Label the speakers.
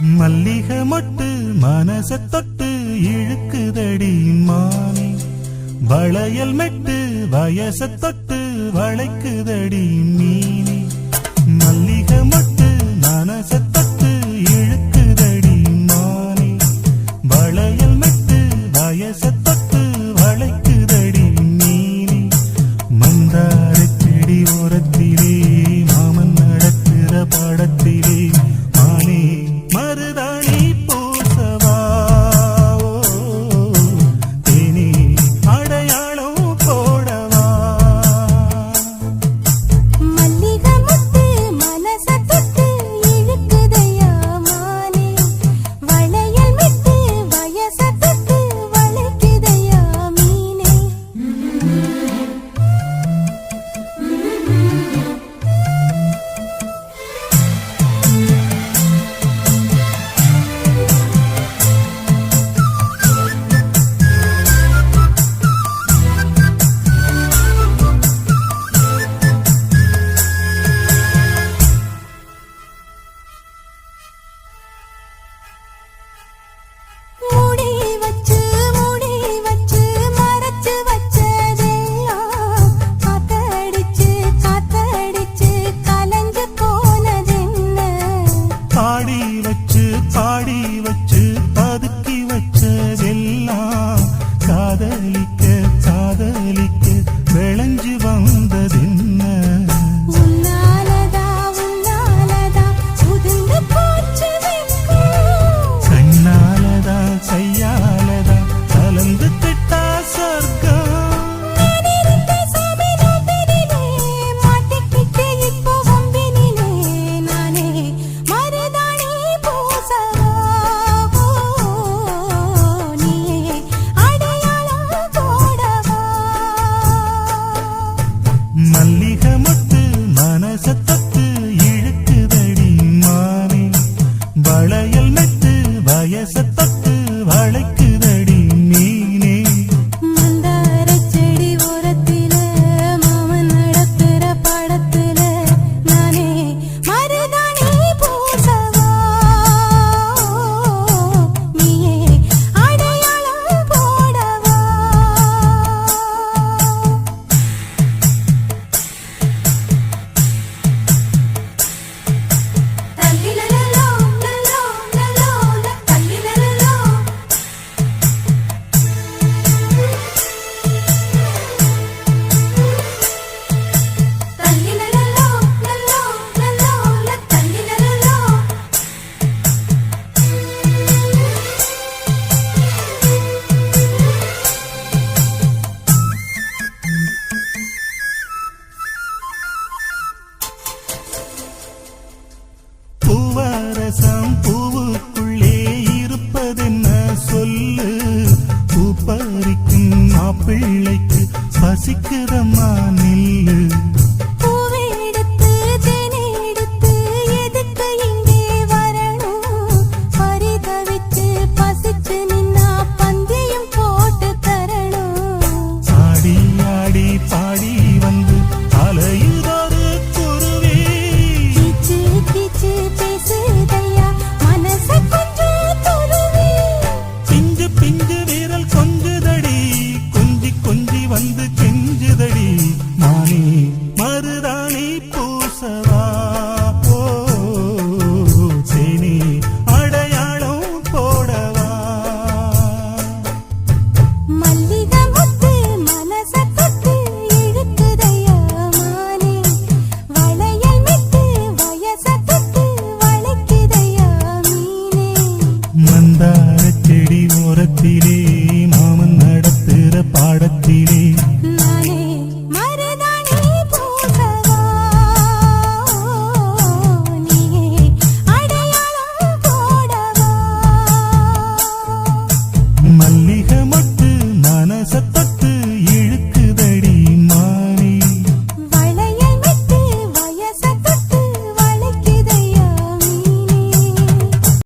Speaker 1: மல்லிகை மொட்டு மனச தொட்டு இழுக்குதடி மானே, வளையல் மெட்டு வயச தொட்டு வளைக்குதடி மீனே. மல்லிகை மொட்டு மனச தொட்டு இழுக்குதடி மானே, வளையல் மெட்டு வயச தொட்டு வளைக்குதடி மீனே. மந்தார செடி ஓரத்திலே மாமன் நடக்கிற பாடத்திலே மானே மருதாணி பூசவா, தேனி அடையாளம் போடவா.
Speaker 2: மல்லிகை முத்து மனச தொட்டு இழுக்குதையா மானே, வளையல் மெட்டு வயச தொட்டு வளைக்குதையா மீனே. மூடி வச்சு மறைச்சு வச்சதெல்லாம் காத்தடிச்சு கலஞ்சு போனதென்ன.
Speaker 1: பாடி வச்சு